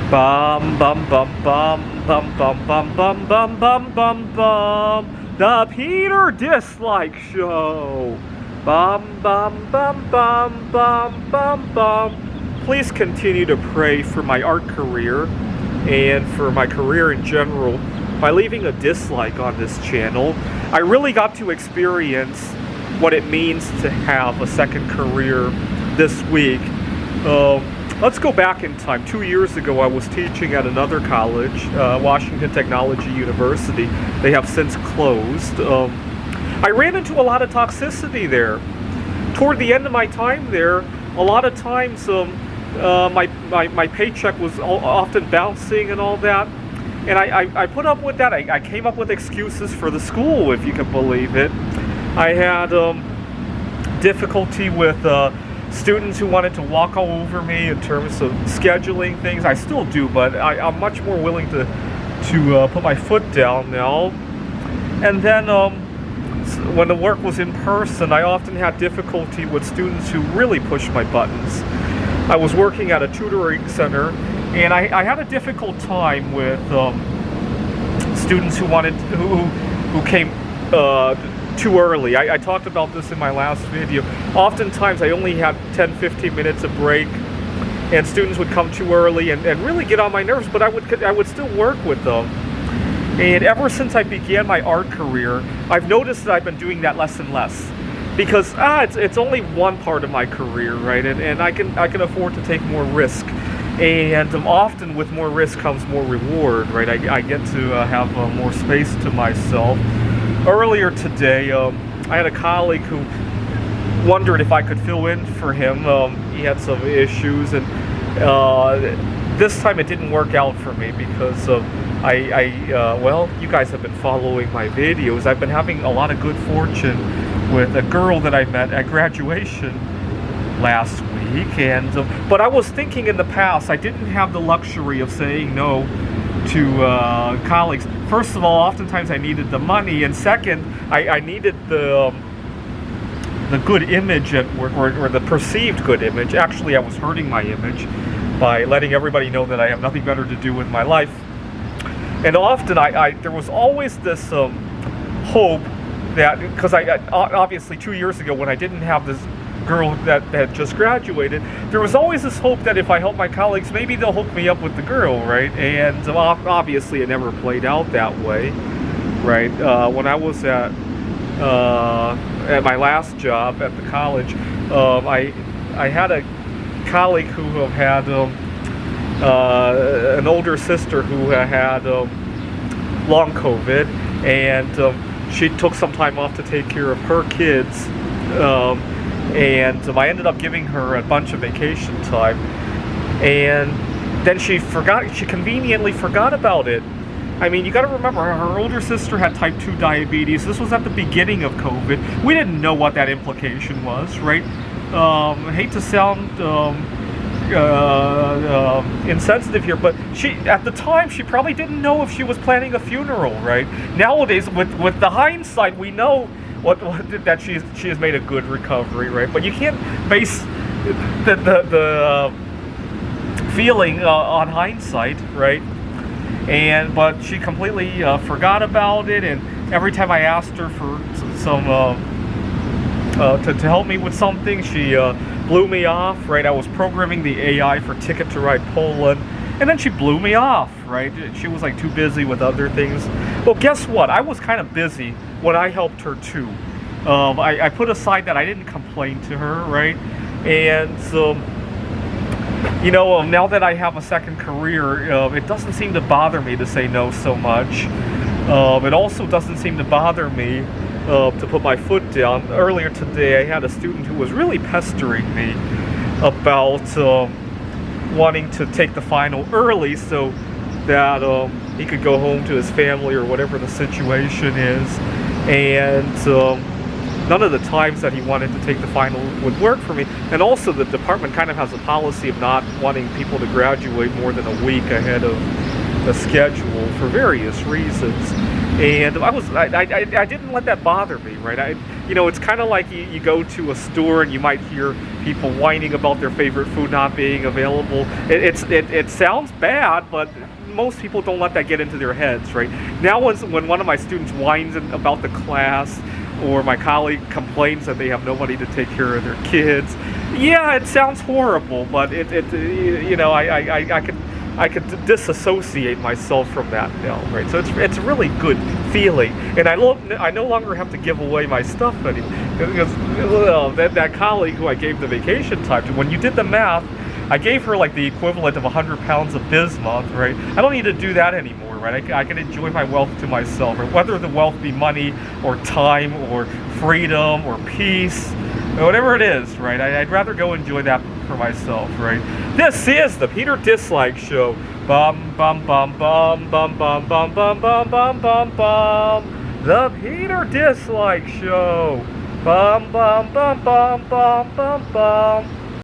Bum bum bum bum bum bum bum bum bum bum bum bum. The Peter Dislike Show. Bum bum bum bum bum bum bum. Please continue to pray for my art career and for my career in general by leaving a dislike on this channel. I really got to experience what it means to have a second career this week. Let's go back in time. 2 years ago, I was teaching at another college, Washington Technology University. They have since closed. I ran into a lot of toxicity there. Toward the end of my time there, a lot of times my paycheck was often bouncing and all that. And I put up with that. I came up with excuses for the school, if you can believe it. I had difficulty with students who wanted to walk all over me in terms of scheduling things. I still do, but I'm much more willing to put my foot down now. And then when the work was in person, I often had difficulty with students who really pushed my buttons. I was working at a tutoring center, and I had a difficult time with students who came too early. I talked about this in my last video. Oftentimes I only had 10-15 minutes of break, and students would come too early and really get on my nerves, but I would still work with them. And ever since I began my art career, I've noticed that I've been doing that less and less, because it's only one part of my career, right? And I can afford to take more risk, and often with more risk comes more reward, right? I get to have more space to myself. Earlier today, I had a colleague who wondered if I could fill in for him. He had some issues, and this time it didn't work out for me because well, you guys have been following my videos. I've been having a lot of good fortune with a girl that I met at graduation last week, and but I was thinking in the past I didn't have the luxury of saying no to colleagues. First of all, oftentimes I needed the money, and second, I needed the good image at work, or the perceived good image. Actually, I was hurting my image by letting everybody know that I have nothing better to do with my life. And often there was always this hope that, because obviously 2 years ago when I didn't have this girl that had just graduated, there was always this hope that if I help my colleagues, maybe they'll hook me up with the girl, right? And obviously it never played out that way, right? When I was at my last job at the college, I had a colleague who had an older sister who had long COVID, and she took some time off to take care of her kids. And I ended up giving her a bunch of vacation time, and then she conveniently forgot about it. I mean, you got to remember, her older sister had type 2 diabetes. This was at the beginning of COVID. We didn't know what that implication was, right? I hate to sound insensitive here, but at the time she probably didn't know if she was planning a funeral, right? Nowadays, with the hindsight, we know that she has made a good recovery, right? But you can't base the feeling on hindsight, right? But she completely forgot about it, and every time I asked her for some to help me with something, she blew me off, right? I was programming the AI for Ticket to Ride Poland, and then she blew me off, right? She was like too busy with other things. Well, guess what? I was kind of busy when I helped her too. I put aside that I didn't complain to her, right? And so, you know, now that I have a second career, it doesn't seem to bother me to say no so much. It also doesn't seem to bother me to put my foot down. Earlier today, I had a student who was really pestering me about wanting to take the final early so that he could go home to his family or whatever the situation is. And none of the times that he wanted to take the final would work for me. And also the department kind of has a policy of not wanting people to graduate more than a week ahead of the schedule for various reasons. And I didn't let that bother me, right? you know, it's kind of like you go to a store and you might hear people whining about their favorite food not being available. It sounds bad, but most people don't let that get into their heads, right? Now when one of my students whines about the class, or my colleague complains that they have nobody to take care of their kids, yeah, it sounds horrible, but you know, I could disassociate myself from that now, right? So it's a really good feeling, and I no longer have to give away my stuff anymore, because that colleague who I gave the vacation time to, when you did the math, I gave her like the equivalent of 100 pounds of bismuth, right? I don't need to do that anymore, right? I can enjoy my wealth to myself, right? Whether the wealth be money or time or freedom or peace, whatever it is, right? I'd rather go enjoy that for myself, right? This is the Peter Dislike Show. Bum bum bum bum bum bum bum bum bum bum bum bum. The Peter Dislike Show. Bum bum bum bum bum bum bum.